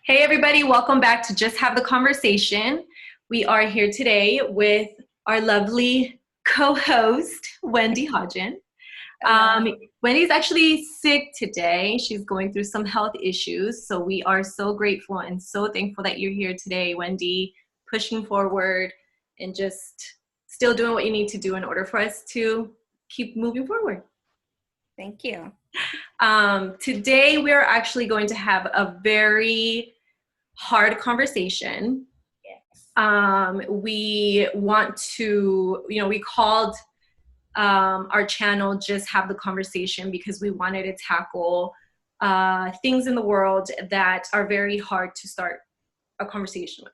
Hey, everybody, welcome back to Just Have the Conversation. We are here today with our lovely co host, Wendy Hodgen. Hello. Wendy's actually sick today. She's going through some health issues. So we are so grateful and so thankful that you're here today, Wendy, pushing forward and just still doing what you need to do in order for us to keep moving forward. Thank you. Today, we are actually going to have a very hard conversation. Yes. We want to, we called our channel Just Have the Conversation because we wanted to tackle things in the world that are very hard to start a conversation with.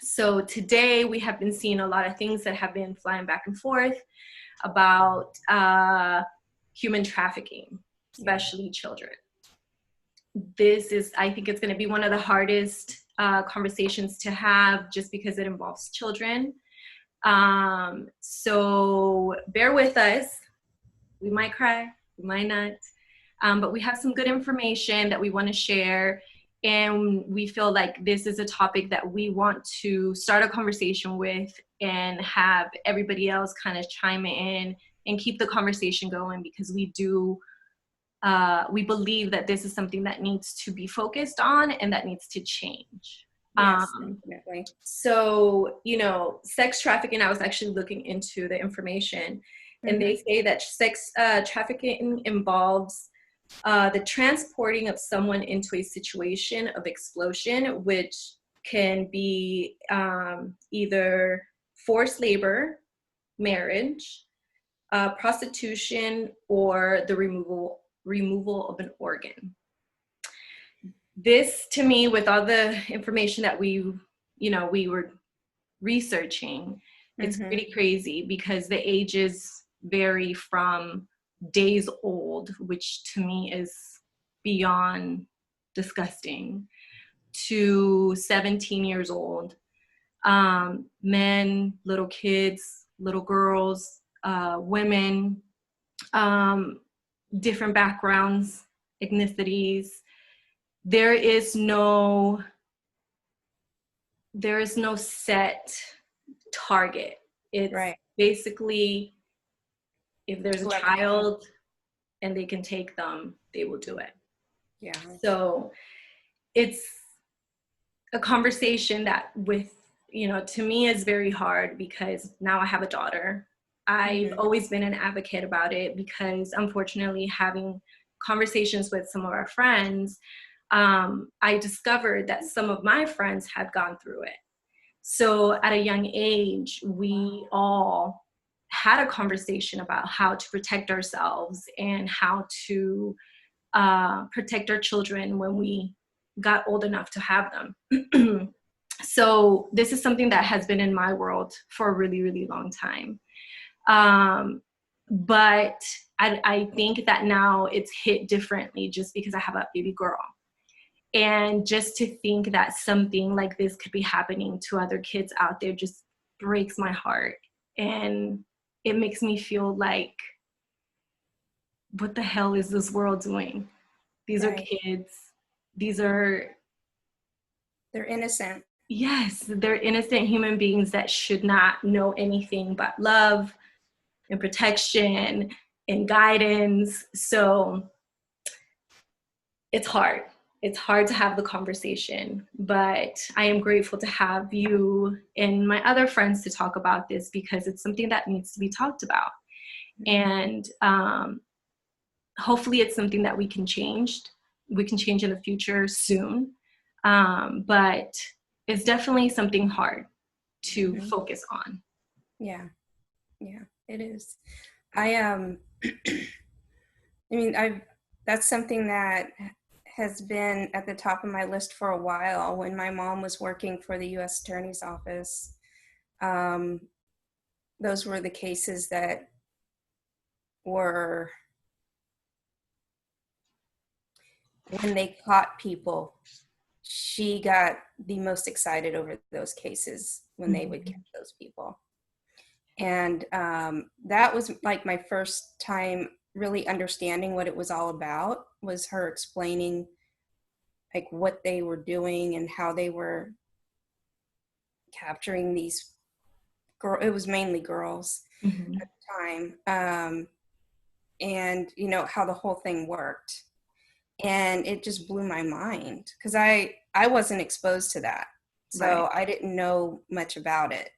So today we have been seeing a lot of things that have been flying back and forth about human trafficking, especially children. I think it's going to be one of the hardest conversations to have just because it involves children. So bear with us. We might cry, we might not, but we have some good information that we want to share. And we feel like this is a topic that we want to start a conversation with and have everybody else kind of chime in and keep the conversation going, because we believe that this is something that needs to be focused on and that needs to change. Yes, definitely. So, sex trafficking, I was actually looking into the information, and they say that sex trafficking involves the transporting of someone into a situation of exploitation, which can be either forced labor, marriage, prostitution, or the removal of an organ. This, to me, with all the information that we were researching, it's pretty crazy because the ages vary from days old, which to me is beyond disgusting, to 17 years old. Men, little kids, little girls, women, different backgrounds, ethnicities. There is no set target. It's Right. basically, if there's a Whoever. child and they can take them, they will do it. Yeah. So it's a conversation that to me is very hard, because now I have a daughter. I've always been an advocate about it because, unfortunately, having conversations with some of our friends, I discovered that some of my friends had gone through it. So at a young age, we all had a conversation about how to protect ourselves and how to protect our children when we got old enough to have them. So this is something that has been in my world for a really, really long time. But I think that now it's hit differently just because I have a baby girl. And just to think that something like this could be happening to other kids out there just breaks my heart. And it makes me feel like, what the hell is this world doing? These are kids. They're innocent. Yes, they're innocent human beings that should not know anything but love and protection and guidance. So it's hard. It's hard to have the conversation, but I am grateful to have you and my other friends to talk about this, because it's something that needs to be talked about. And hopefully it's something that we can change. We can change in the future soon. But it's definitely something hard to focus on. Yeah. Yeah, it is. I mean, that's something that has been at the top of my list for a while. When my mom was working for the U.S. Attorney's Office, those were the cases that were, when they caught people, she got the most excited over those cases when they would catch those people. And that was like my first time really understanding what it was all about, was her explaining like what they were doing and how they were capturing these it was mainly girls Mm-hmm. at the time, and how the whole thing worked, and it just blew my mind because I wasn't exposed to that, Right. so I didn't know much about it.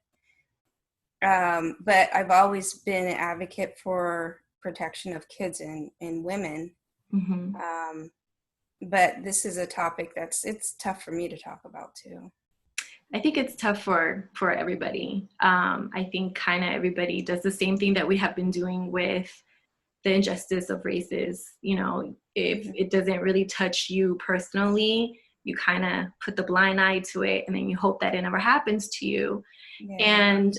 But I've always been an advocate for protection of kids and women. Mm-hmm. um, but this is a topic it's tough for me to talk about too. I think it's tough for everybody. I think kind of everybody does the same thing that we have been doing with the injustice of races. You know, if Hmm. it doesn't really touch you personally, you kind of put the blind eye to it, and then you hope that it never happens to you. Yeah. And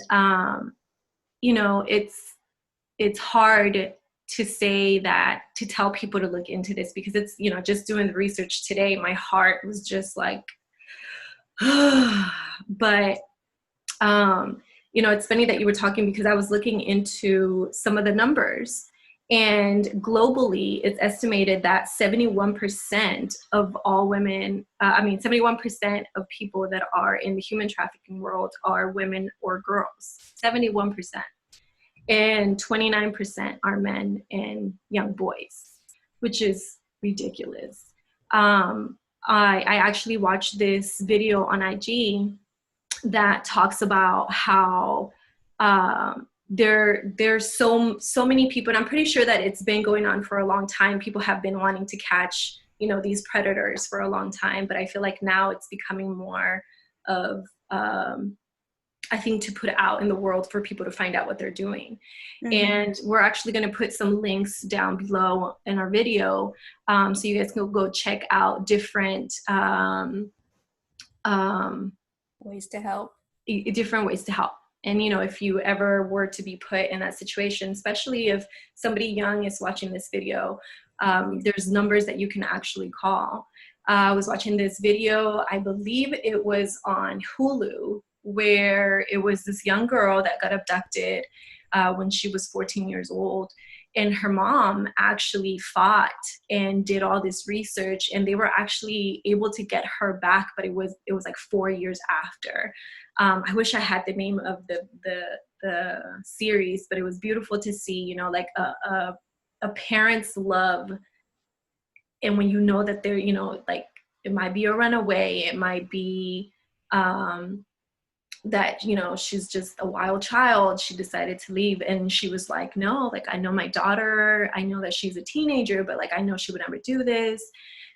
you know, it's hard to say that, to tell people to look into this, because it's, you know, just doing the research today, my heart was just like but you know, it's funny that you were talking, because I was looking into some of the numbers, and globally it's estimated that 71% of all women, 71% of people that are in the human trafficking world are women or girls. 71%. And 29% are men and young boys, which is ridiculous. I actually watched this video on IG that talks about how there's so many people, and I'm pretty sure that it's been going on for a long time. People have been wanting to catch, you know, these predators for a long time, but I feel like now it's becoming more of I think to put out in the world for people to find out what they're doing. Hmm. And we're actually going to put some links down below in our video, so you guys can go check out different um, Ways to help. different ways to help. And you know, if you ever were to be put in that situation, especially if somebody young is watching this video, there's numbers that you can actually call. I was watching this video, I believe it was on Hulu, where it was this young girl that got abducted when she was 14 years old. And her mom actually fought and did all this research, and they were actually able to get her back, but it was like 4 years after. I wish I had the name of the series, but it was beautiful to see, you know, like a parent's love. And when you know that they're, you know, like it might be a runaway, it might be that, you know, she's just a wild child, she decided to leave, and she was like, no, like I know my daughter, I know that she's a teenager, but like I know she would never do this.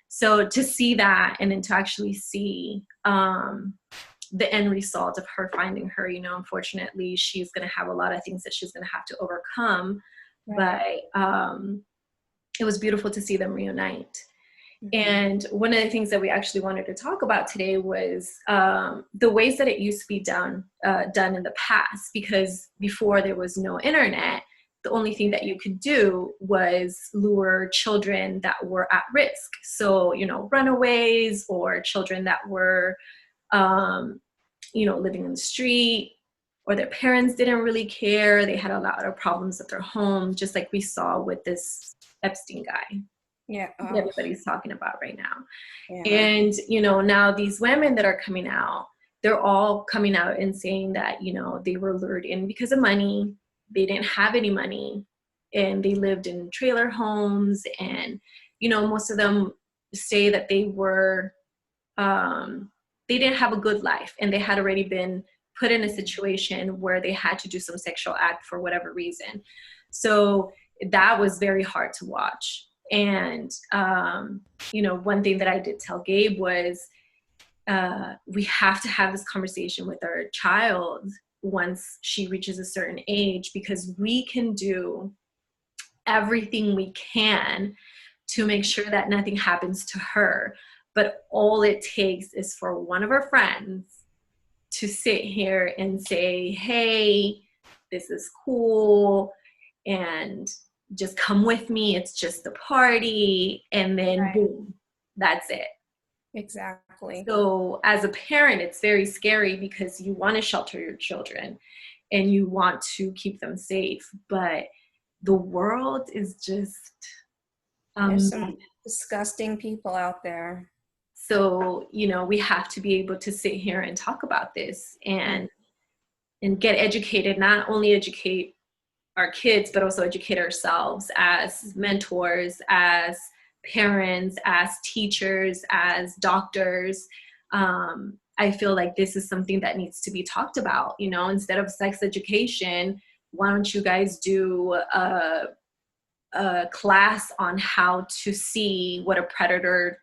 So to see that, and then to actually see the end result of her finding her, you know, unfortunately she's going to have a lot of things that she's going to have to overcome, Right. but it was beautiful to see them reunite. Hmm. And one of the things that we actually wanted to talk about today was the ways that it used to be done in the past. Because before there was no internet, the only thing that you could do was lure children that were at risk. So, you know, runaways, or children that were, you know, living in the street, or their parents didn't really care. They had a lot of problems at their home, just like we saw with this Epstein guy Yeah. that Oh, everybody's talking about right now. yeah. And, you know, now these women that are coming out, they're all coming out and saying that, you know, they were lured in because of money. They didn't have any money, and they lived in trailer homes. And, you know, most of them say that they were, they didn't have a good life, and they had already been put in a situation where they had to do some sexual act for whatever reason. So that was very hard to watch. And, you know, one thing that I did tell Gabe was, we have to have this conversation with our child once she reaches a certain age, because we can do everything we can to make sure that nothing happens to her. But all it takes is for one of our friends to sit here and say, hey, this is cool, and just come with me. It's just a party. And then Right. boom, that's it. Exactly. So as a parent, it's very scary, because you want to shelter your children and you want to keep them safe. But the world is just There's um, some disgusting people out there. So, we have to be able to sit here and talk about this and get educated, not only educate our kids, but also educate ourselves as mentors, as parents, as teachers, as doctors. I feel like this is something that needs to be talked about. Instead of sex education, why don't you guys do a class on how to see what a predator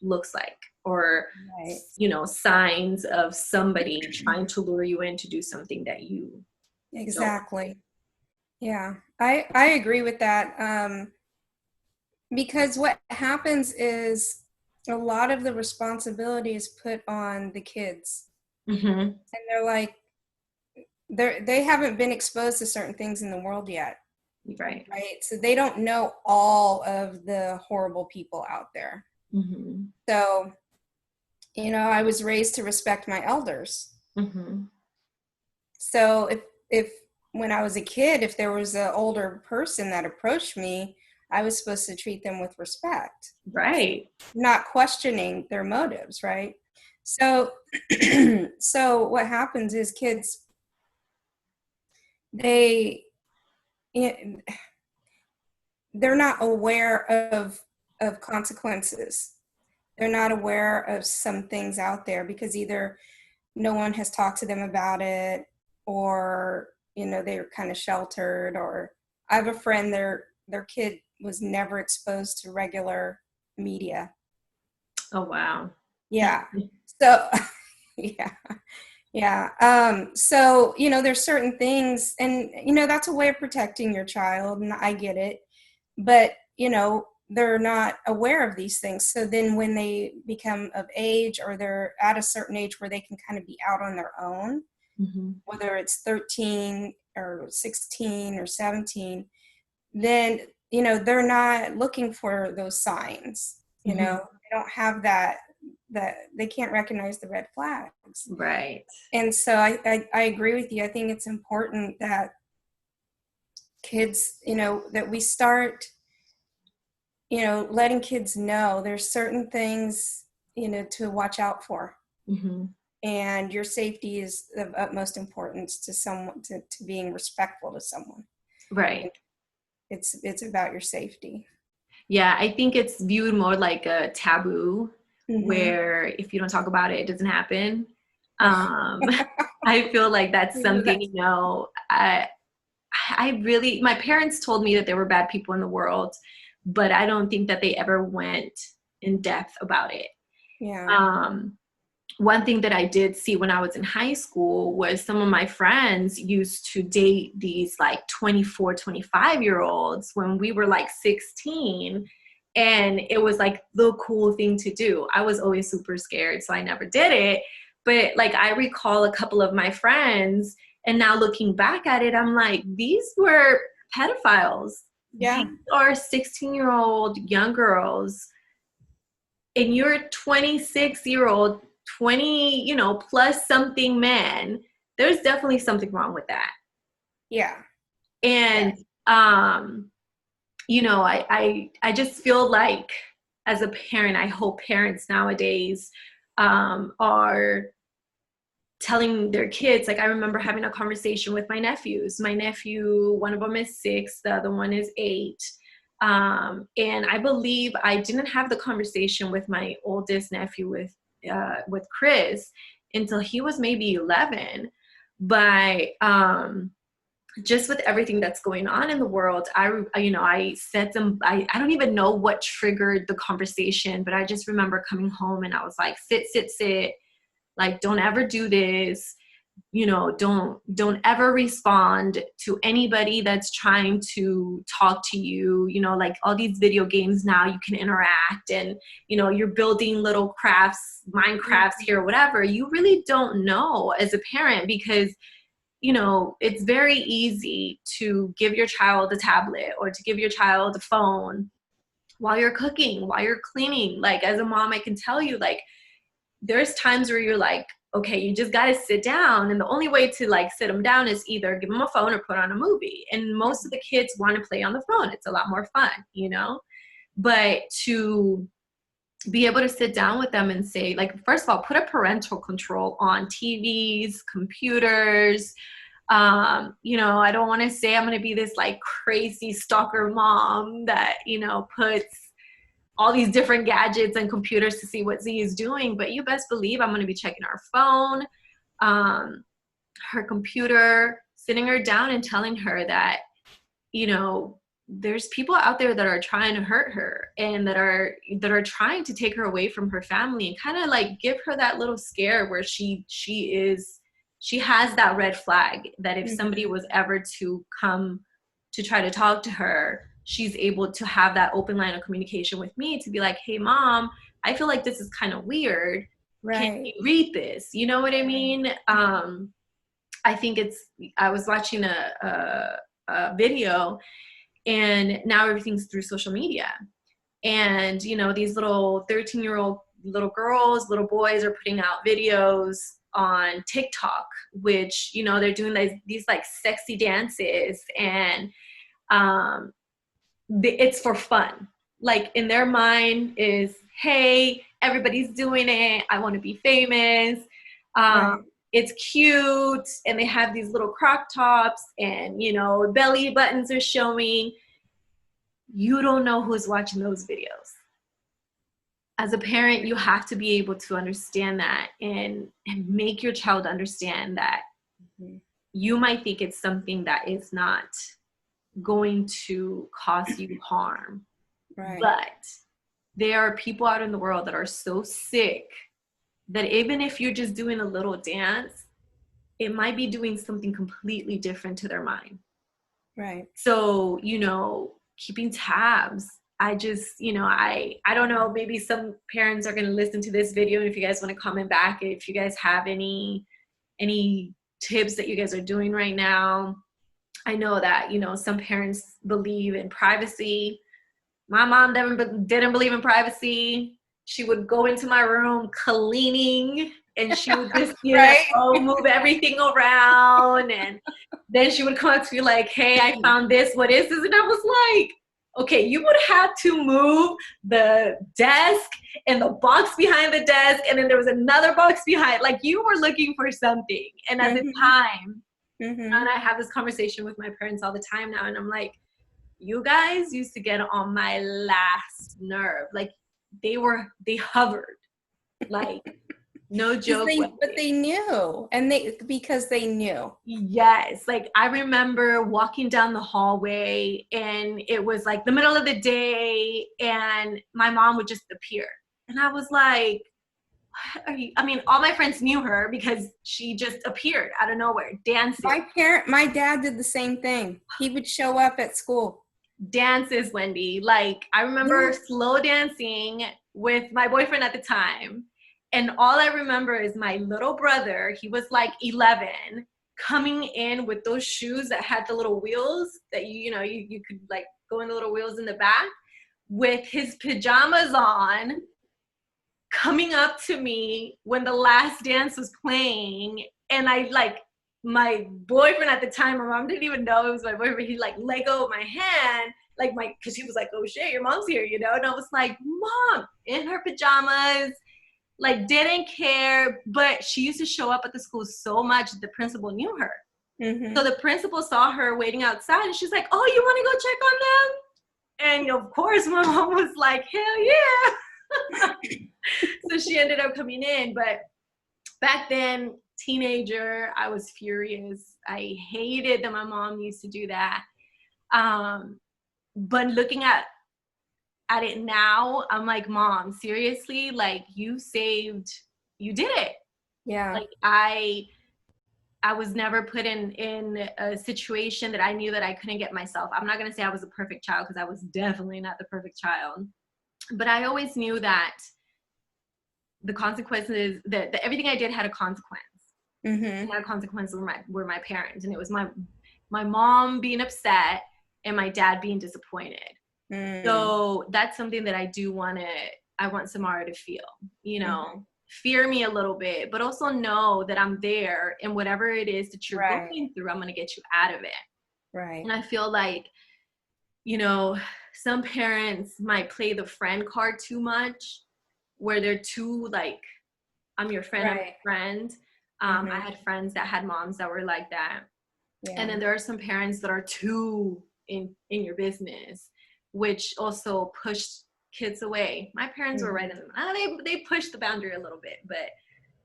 looks like, or Right. signs of somebody trying to lure you in to do something that you don't. Exactly. Yeah, I agree with that. Because what happens is a lot of the responsibility is put on the kids, Mm-hmm. and they're like, they haven't been exposed to certain things in the world yet, Right. right? So they don't know all of the horrible people out there. Mm-hmm. So, I was raised to respect my elders. Mm-hmm. So if when I was a kid, if there was an older person that approached me, I was supposed to treat them with respect, Right. not questioning their motives, right? So so what happens is kids, they they're not aware of consequences. They're not aware of some things out there because either no one has talked to them about it, or they're kind of sheltered. Or I have a friend, their kid was never exposed to regular media. Oh, wow. Yeah. So yeah. Yeah. So, there's certain things, and, that's a way of protecting your child, and I get it. But, they're not aware of these things. So then when they become of age, or they're at a certain age where they can kind of be out on their own, Mm-hmm. whether it's 13 or 16 or 17, then, they're not looking for those signs. Mm-hmm. They don't have that they can't recognize the red flags. Right. And so I agree with you. I think it's important that kids, that we start, letting kids know there's certain things, to watch out for. Mm-hmm. And your safety is of utmost importance to someone, to being respectful to someone. Right. It's about your safety. Yeah, I think it's viewed more like a taboo, Mm-hmm. where if you don't talk about it, it doesn't happen. Um, I feel like that's something, That's, I really, my parents told me that there were bad people in the world, but I don't think that they ever went in depth about it. yeah. Um, One thing that I did see when I was in high school was some of my friends used to date these like 24, 25-year-olds when we were like 16. And it was like the cool thing to do. I was always super scared, so I never did it. But like, I recall a couple of my friends, and now looking back at it, I'm like, these were pedophiles. Yeah. These are 16-year-old young girls, and you're a 26-year-old, 20, plus something man. There's definitely something wrong with that. Yeah. Yeah. And I just feel like, as a parent, I hope parents nowadays are telling their kids. Like, I remember having a conversation with my nephews. My nephew, one of them is 6, the other one is 8. And I believe I didn't have the conversation with my oldest nephew, with Chris, until he was maybe 11. But just with everything that's going on in the world, I said I don't even know what triggered the conversation, but I just remember coming home and I was like, sit, like, don't ever do this. Don't ever respond to anybody that's trying to talk to you. Like, all these video games now, you can interact, and you're building little crafts, Minecrafts here, whatever. You really don't know as a parent, because it's very easy to give your child a tablet or to give your child a phone while you're cooking, while you're cleaning. Like, as a mom, I can tell you, like, there's times where you're like, okay, you just got to sit down. And the only way to like sit them down is either give them a phone or put on a movie. And most of the kids want to play on the phone. It's a lot more fun, But to be able to sit down with them and say, like, first of all, put a parental control on TVs, computers. You know, I don't want to say I'm going to be this like crazy stalker mom that, you know, puts all these different gadgets and computers to see what Z is doing, but you best believe I'm going to be checking our phone, her computer, sitting her down and telling her that, you know, there's people out there that are trying to hurt her and that are trying to take her away from her family, and kind of like give her that little scare where she has that red flag that if somebody was ever to come to try to talk to her, she's able to have that open line of communication with me to be like, hey mom, I feel like this is kind of weird. Can Right. you read this? You know what I mean? I think I was watching a video, and now everything's through social media. And, you know, these little 13-year-old little girls, little boys are putting out videos on TikTok, which, you know, they're doing these like sexy dances, and it's for fun. Like in their mind is, hey, everybody's doing it, I want to be famous. Right. It's cute, and they have these little crop tops, and, you know, belly buttons are showing. You don't know who's watching those videos. As a parent, you have to be able to understand that, and make your child understand that you might think it's something that is not going to cause you harm. Right. But there are people out in the world that are so sick that even if you're just doing a little dance, it might be doing something completely different to their mind. Right. So, you know, keeping tabs. I just, you know, I don't know, maybe some parents are going to listen to this video, and if you guys want to comment back, if you guys have any tips that you guys are doing right now. I know that, you know, some parents believe in privacy. My mom didn't believe in privacy. She would go into my room cleaning, and she would just, you Right. know, move everything around. And then she would come up to me like, hey, I found this. What is this? And I was like, okay, you would have to move the desk and the box behind the desk. And then there was another box behind. Like, you were looking for something. And at the time, and I have this conversation with my parents all the time now, and I'm like, you guys used to get on my last nerve. Like, they hovered. Like, no joke. But they knew, and because they knew. Yes. Like, I remember walking down the hallway, and it was like the middle of the day, and my mom would just appear. And I was like, I mean, all my friends knew her because she just appeared out of nowhere, dancing. My dad did the same thing. He would show up at school. Dances, Wendy. Like, I remember slow dancing with my boyfriend at the time. And all I remember is my little brother, he was like 11, coming in with those shoes that had the little wheels that you could like go in the little wheels in the back, with his pajamas on, coming up to me when the last dance was playing. And I like, my boyfriend at the time, my mom didn't even know it was my boyfriend. He like let go of my hand, like because he was like, oh shit, your mom's here, you know? And I was like, mom, in her pajamas, like didn't care. But she used to show up at the school so much that the principal knew her. So the principal saw her waiting outside, and she's like, oh, you want to go check on them? And of course my mom was like, hell yeah. So she ended up coming in. But back then, teenager, I was furious. I hated that my mom used to do that. But looking at it now, I'm like, mom, seriously, like you did it. Yeah. Like I was never put in a situation that I knew that I couldn't get myself. I'm not going to say I was a perfect child, because I was definitely not the perfect child. But I always knew that the consequences, that everything I did had a consequence. And that consequences were my parents. And it was my mom being upset and my dad being disappointed. So that's something that I want Samara to feel, you know, fear me a little bit, but also know that I'm there, and whatever it is that you're going through, I'm going to get you out of it. Right. And I feel like, you know, some parents might play the friend card too much. where they're too like, I'm your friend, I'm your friend. I had friends that had moms that were like that. Yeah. And then there are some parents that are too in your business, which also pushed kids away. My parents were right in the, they pushed the boundary a little bit, but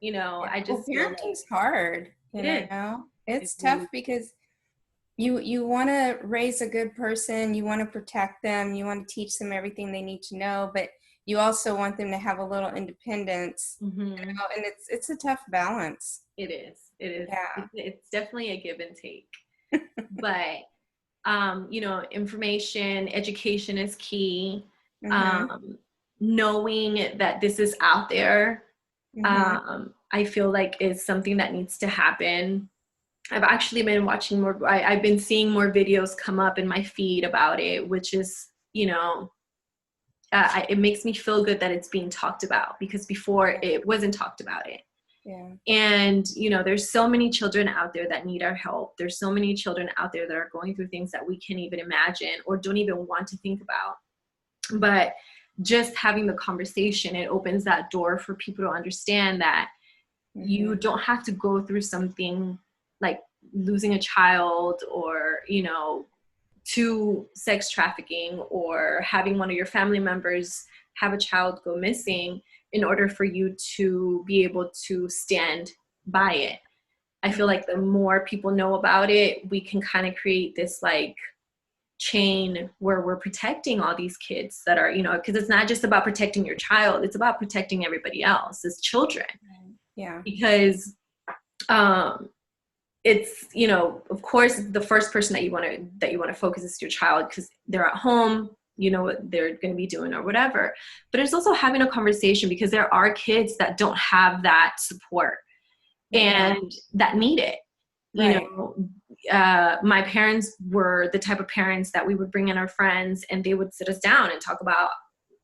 you know, I just feel like parenting's hard, you know. It's tough really, because you want to raise a good person, you want to protect them, you want to teach them everything they need to know, but you also want them to have a little independence, you know, and it's a tough balance. it is. Yeah. It's definitely a give and take. But you know, information, education is key. Knowing that this is out there, I feel like is something that needs to happen. I've actually been watching more, I've been seeing more videos come up in my feed about it, which is, you know, it makes me feel good that it's being talked about, because before it wasn't talked about it. Yeah. And, you know, there's so many children out there that need our help. There's so many children out there that are going through things that we can't even imagine or don't even want to think about. But just having the conversation, it opens that door for people to understand that you don't have to go through something like losing a child, or, you know, to sex trafficking, or having one of your family members have a child go missing in order for you to be able to stand by it. I feel like the more people know about it, we can kind of create this like chain where we're protecting all these kids that are, you know, because it's not just about protecting your child, it's about protecting everybody else as children. Yeah. Because it's, you know, of course the first person that you want to focus is your child, because they're at home, you know what they're going to be doing or whatever. But it's also having a conversation, because there are kids that don't have that support and that need it. You know, my parents were the type of parents that we would bring in our friends and they would sit us down and talk about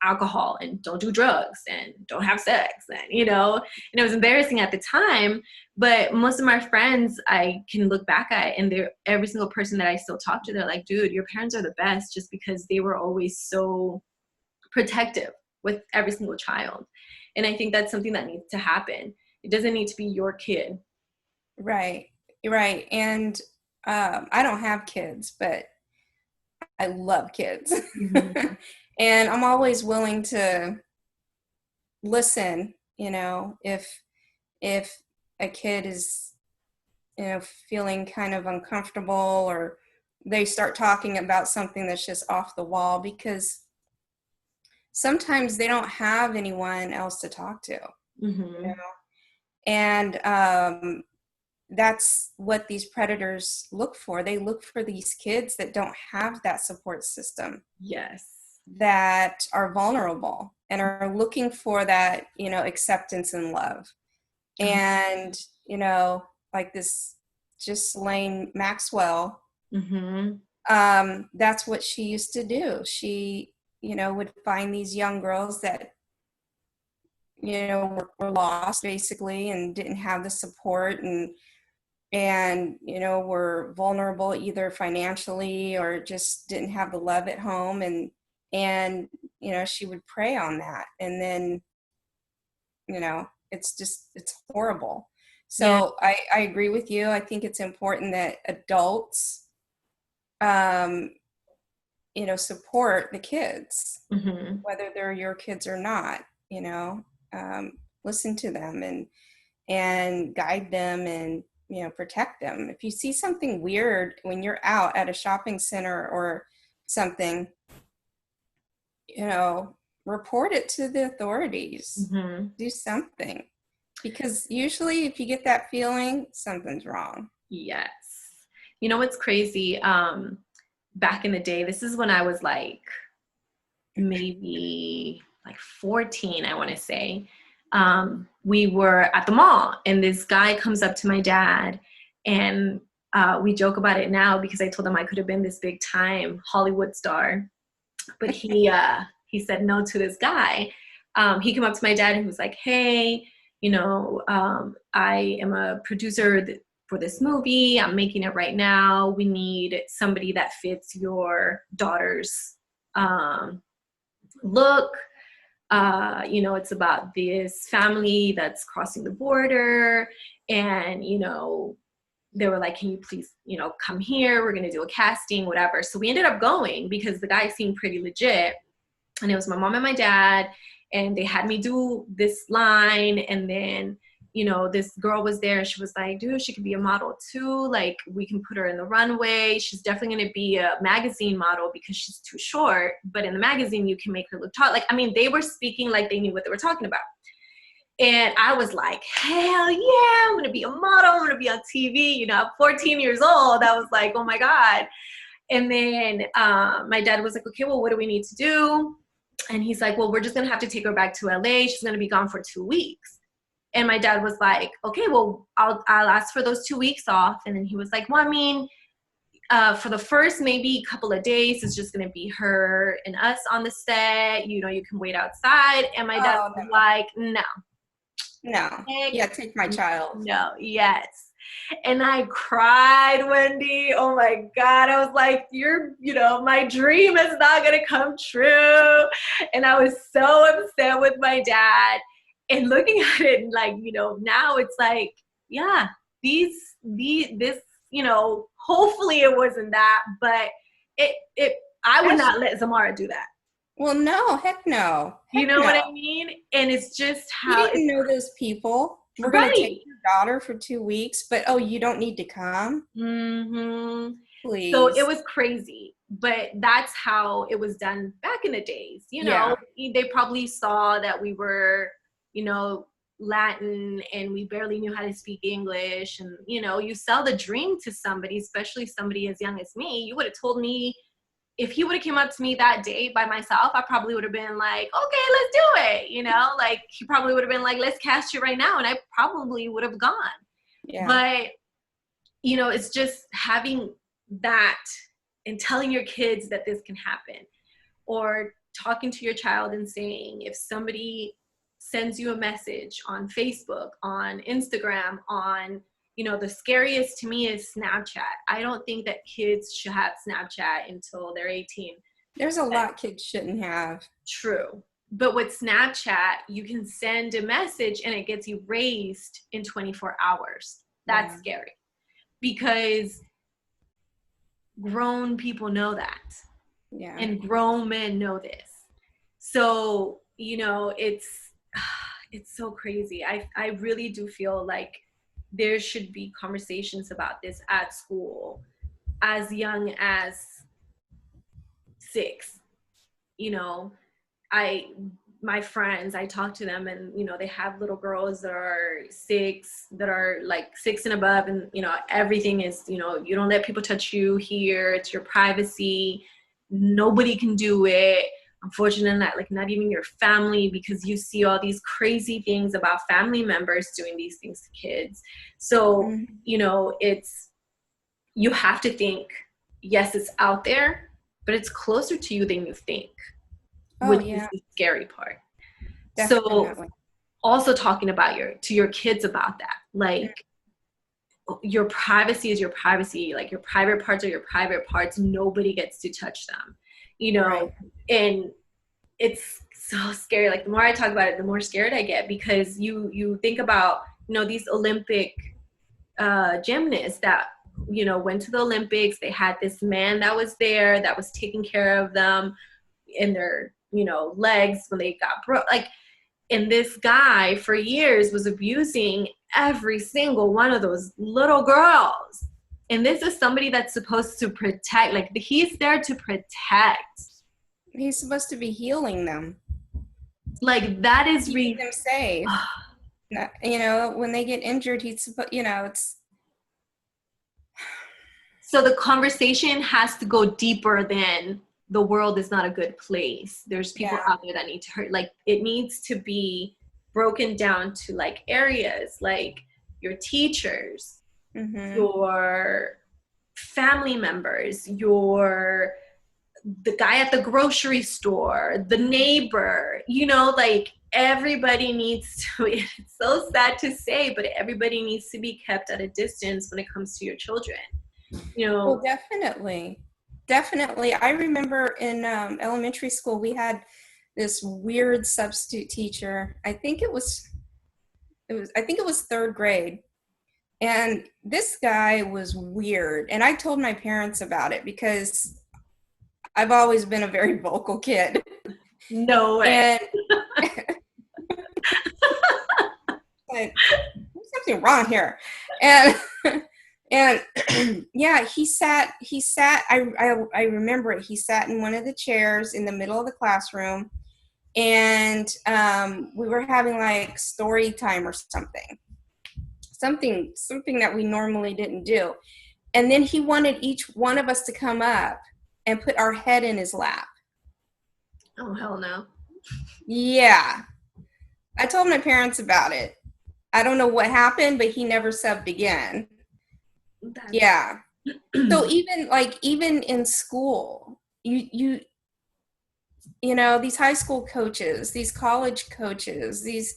alcohol and don't do drugs and don't have sex, and, you know, and it was embarrassing at the time, but most of my friends I can look back at, and they're, every single person that I still talk to, they're like, dude, your parents are the best, just because they were always so protective with every single child. And I think that's something that needs to happen. It doesn't need to be your kid. Right. And I don't have kids, but I love kids. And I'm always willing to listen, you know, if a kid is, you know, feeling kind of uncomfortable, or they start talking about something that's just off the wall, because sometimes they don't have anyone else to talk to, you know? And that's what these predators look for. They look for these kids that don't have that support system. Yes. That are vulnerable and are looking for that, you know, acceptance and love. And, you know, like this Ghislaine Maxwell, that's what she used to do. She, you know, would find these young girls that, you know, were lost basically and didn't have the support, and you know, were vulnerable either financially or just didn't have the love at home, and you know, she would prey on that, and then, you know, it's horrible. So I agree with you. I think it's important that adults you know, support the kids, whether they're your kids or not, you know. Listen to them and guide them, and, you know, protect them. If you see something weird when you're out at a shopping center or something, you know, report it to the authorities. Do something, because usually if you get that feeling, something's wrong. Yes. You know what's crazy? Back in the day, this is when I was like maybe like 14, I want to say. We were at the mall, and this guy comes up to my dad, and we joke about it now because I told him I could have been this big time Hollywood star, but he said no to this guy. He came up to my dad and he was like, hey, you know, I am a producer for this movie. I'm making it right now. We need somebody that fits your daughter's look. You know, it's about this family that's crossing the border, and, you know, they were like, can you please, you know, come here? We're going to do a casting, whatever. So we ended up going because the guy seemed pretty legit. And it was my mom and my dad, and they had me do this line. And then, you know, this girl was there, and she was like, dude, she could be a model too. Like, we can put her in the runway. She's definitely going to be a magazine model because she's too short. But in the magazine, you can make her look tall. Like, I mean, they were speaking like they knew what they were talking about. And I was like, hell yeah, I'm going to be a model. I'm going to be on TV. You know, I'm 14 years old. I was like, oh my God. And then my dad was like, okay, well, what do we need to do? And he's like, well, we're just going to have to take her back to LA. She's going to be gone for 2 weeks. And my dad was like, okay, well, I'll ask for those 2 weeks off. And then he was like, well, I mean, for the first maybe couple of days, it's just going to be her and us on the set. You know, you can wait outside. And my dad was like, no. No. Yeah, take my child. No, yes. And I cried, Wendy. Oh my God. I was like, you know, my dream is not going to come true. And I was so upset with my dad. And looking at it, like, you know, now it's like, yeah, this, you know, hopefully it wasn't that, but I would not let Zamara do that. Well, no, heck no. You know what I mean? And it's just how you didn't know those people. We're going to take your daughter for 2 weeks, but oh, you don't need to come? Mm-hmm. Please. So it was crazy, but that's how it was done back in the days. You know, they probably saw that we were, you know, Latin and we barely knew how to speak English. And, you know, you sell the dream to somebody, especially somebody as young as me. You would have told me, if he would have came up to me that day by myself, I probably would have been like, okay, let's do it. You know, like he probably would have been like, let's cast you right now. And I probably would have gone. Yeah. But, you know, it's just having that and telling your kids that this can happen, or talking to your child and saying, if somebody sends you a message on Facebook, on Instagram, on, you know, the scariest to me is Snapchat. I don't think that kids should have Snapchat until they're 18. There's a lot kids shouldn't have. True. But with Snapchat, you can send a message and it gets erased in 24 hours. That's scary because grown people know that. Yeah. And grown men know this. So, you know, it's so crazy. I really do feel like there should be conversations about this at school as young as 6. You know, my friends, I talk to them and, you know, they have little girls that are 6, that are like 6 and above. And, you know, everything is, you know, you don't let people touch you here. It's your privacy. Nobody can do it. Unfortunately, not even your family, because you see all these crazy things about family members doing these things to kids. So, you know, you have to think, yes, it's out there, but it's closer to you than you think, which is the scary part. Definitely. So also talking about to your kids about that, like your privacy is your privacy, like your private parts are your private parts. Nobody gets to touch them. You know, and it's so scary. Like the more I talk about it, the more scared I get, because you think about, you know, these Olympic gymnasts that, you know, went to the Olympics. They had this man that was there that was taking care of them in their, you know, legs when they got broke. Like, and this guy for years was abusing every single one of those little girls. And this is somebody that's supposed to protect, like he's there to protect. He's supposed to be healing them. Like that is keeping them safe. You know, when they get injured, he's supposed, you know, it's. So the conversation has to go deeper than the world is not a good place. There's people out there that need to hurt. Like it needs to be broken down to like areas, like your teachers, your family members, the guy at the grocery store, the neighbor, you know, like everybody needs to, it's so sad to say, but everybody needs to be kept at a distance when it comes to your children, you know. Well, definitely. I remember in elementary school, we had this weird substitute teacher. I think it was third grade. And this guy was weird. And I told my parents about it because I've always been a very vocal kid. No way. And like, there's something wrong here. And and yeah, I remember it. He sat in one of the chairs in the middle of the classroom, and we were having like story time or something that we normally didn't do. And then he wanted each one of us to come up and put our head in his lap. Oh, hell no. Yeah. I told my parents about it. I don't know what happened, but he never subbed again. Yeah. So even in school, you know, these high school coaches, these college coaches, these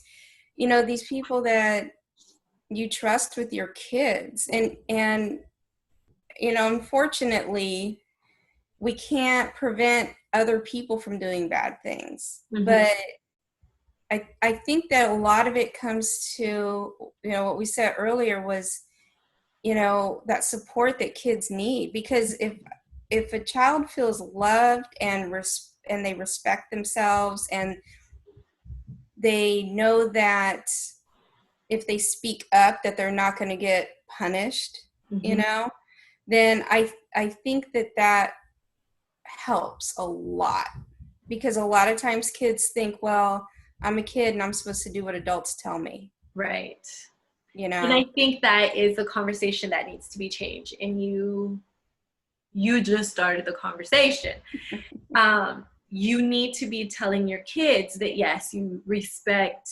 people that you trust with your kids, and unfortunately, we can't prevent other people from doing bad things. Mm-hmm. But I think that a lot of it comes to, what we said earlier was, that support that kids need. Because if a child feels loved and they respect themselves, and they know that if they speak up that they're not going to get punished, mm-hmm. Then I think that helps a lot. Because a lot of times kids think, well, I'm a kid and I'm supposed to do what adults tell me. Right. And I think that is a conversation that needs to be changed. And you just started the conversation. You need to be telling your kids that, yes, you respect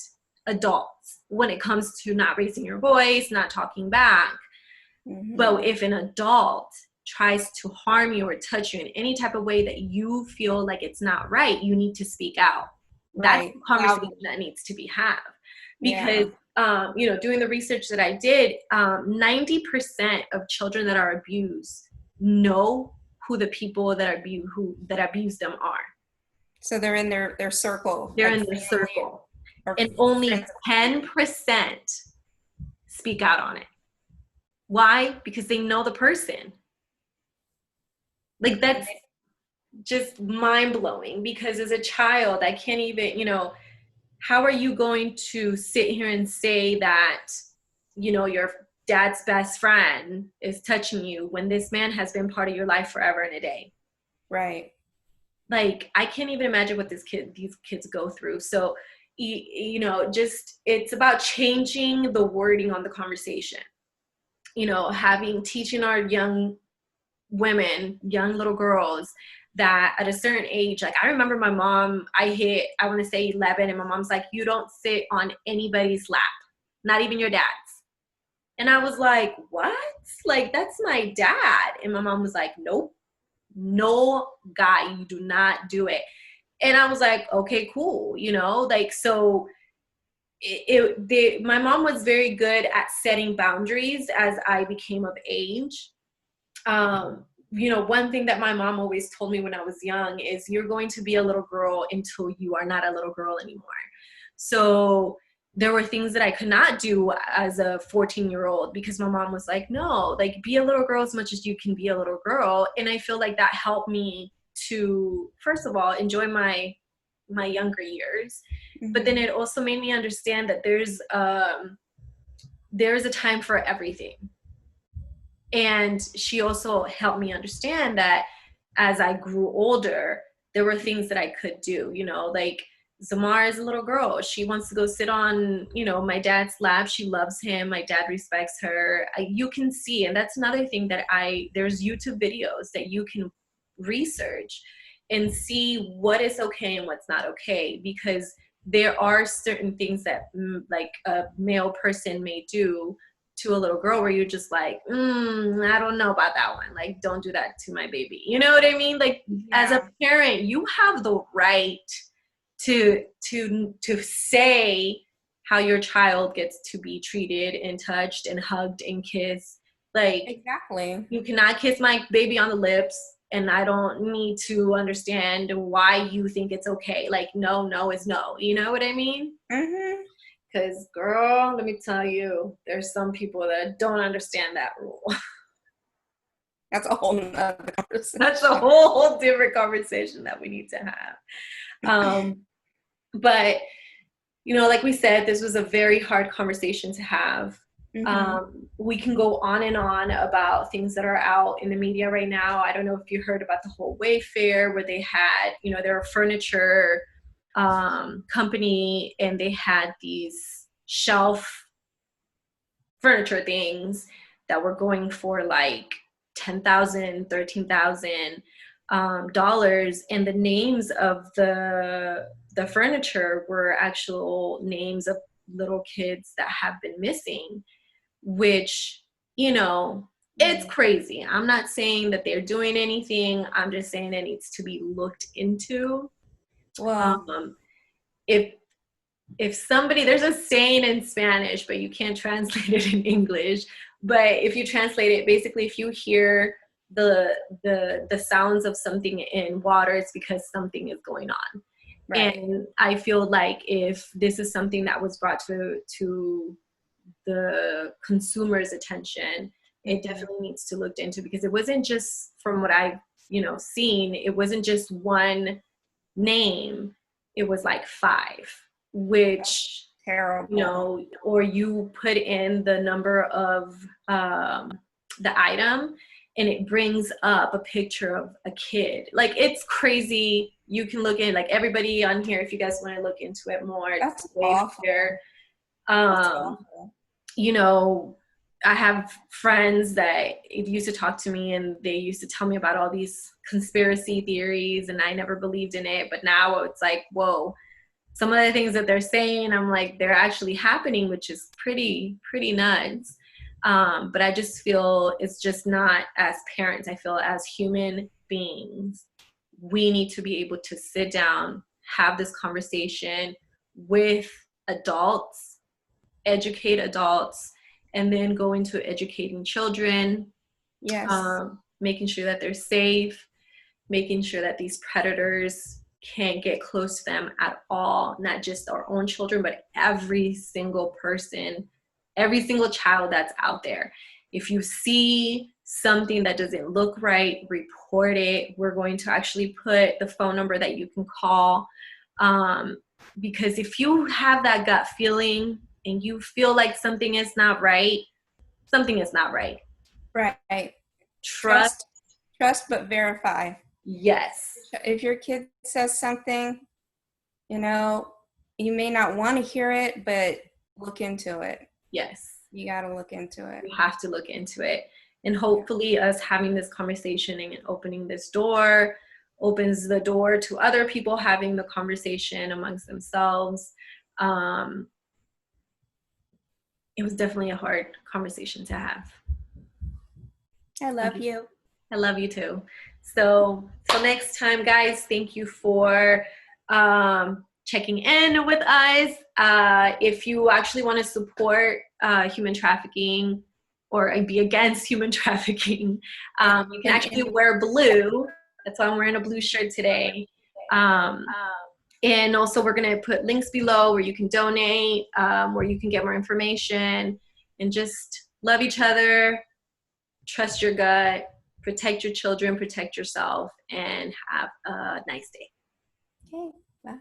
adults when it comes to not raising your voice, not talking back. Mm-hmm. But if an adult tries to harm you or touch you in any type of way that you feel like it's not right, you need to speak out. Right. That's the conversation that needs to be had. Because, doing the research that I did, 90% of children that are abused know who the people that abuse them are. So they're in their circle. They're in their circle. And only 10% speak out on it. Why? Because they know the person. Like, that's just mind-blowing. Because as a child, I can't even, how are you going to sit here and say that, your dad's best friend is touching you when this man has been part of your life forever and a day? Right. Like, I can't even imagine what these kids go through. So, it's about changing the wording on the conversation. Teaching our young women, young little girls, that at a certain age, like, I remember my mom, I want to say 11, and my mom's like, you don't sit on anybody's lap, not even your dad's. And I was like, what? Like, that's my dad. And my mom was like, nope, no guy, you do not do it. And I was like, okay, cool. So my mom was very good at setting boundaries as I became of age. One thing that my mom always told me when I was young is, you're going to be a little girl until you are not a little girl anymore. So there were things that I could not do as a 14-year-old because my mom was like, no, like, be a little girl as much as you can be a little girl. And I feel like that helped me to, first of all, enjoy my younger years. Mm-hmm. But then it also made me understand that there's a time for everything. And she also helped me understand that as I grew older, there were things that I could do, like, Zamar is a little girl. She wants to go sit on, my dad's lap. She loves him. My dad respects her. You can see, and that's another thing that there's YouTube videos that you can research and see what is okay and what's not okay, because there are certain things that like a male person may do to a little girl where you're just like, I don't know about that one. Like, don't do that to my baby. You know what I mean? Like, as a parent, you have the right to say how your child gets to be treated and touched and hugged and kissed. Like, exactly. You cannot kiss my baby on the lips, and I don't need to understand why you think it's okay. Like, no is no. You know what I mean? Mm-hmm. Because, girl, let me tell you, there's some people that don't understand that rule. That's a whole nother conversation. That's a whole different conversation that we need to have. But, you know, like we said, this was a very hard conversation to have. We can go on and on about things that are out in the media right now. I don't know if you heard about the whole Wayfair, where they had, you know, they're a furniture company, and they had these shelf furniture things that were going for like $10,000, $13,000 dollars, and the names of the furniture were actual names of little kids that have been missing, which, you know, it's crazy. I'm not saying that they're doing anything. I'm just saying it needs to be looked into. Well, If somebody, there's a saying in Spanish, but you can't translate it in English. But if you translate it, basically, if you hear the sounds of something in water, it's because something is going on. right. And I feel like if this is something that was brought to the consumer's attention, it definitely needs to look into, because it wasn't just, from what I've, you know, seen, it wasn't just one name, it was like 5, which, Terrible. you know, or you put in the number of the item, and it brings up a picture of a kid. Like, it's crazy. You can look in, like, everybody on here, if you guys want to look into it more, That's it's way awful. there. That's awful. You know, I have friends that used to talk to me, and they used to tell me about all these conspiracy theories, and I never believed in it. But now it's like, whoa, some of the things that they're saying, I'm like, they're actually happening, which is pretty nuts. But I just feel it's just not, as parents, I feel as human beings, we need to be able to sit down, have this conversation with adults, educate adults, and then go into educating children. Yes. Making sure that they're safe, making sure that these predators can't get close to them at all, not just our own children, but every single person, every single child that's out there. If you see something that doesn't look right, report it. We're going to actually put the phone number that you can call, because if you have that gut feeling and you feel like something is not right, something is not right. Right. Trust, but verify. yes. If your kid says something, you know, you may not want to hear it, but look into it. Yes. You got to look into it. You have to look into it. And hopefully us having this conversation and opening this door opens the door to other people having the conversation amongst themselves. It was definitely a hard conversation to have. I love you. I love you too. So till next time, guys, thank you for checking in with us. If you actually want to support human trafficking or be against human trafficking, you can actually wear blue. That's why I'm wearing a blue shirt today. And also, we're going to put links below where you can donate, where you can get more information, and just love each other, trust your gut, protect your children, protect yourself, and have a nice day. Okay, bye.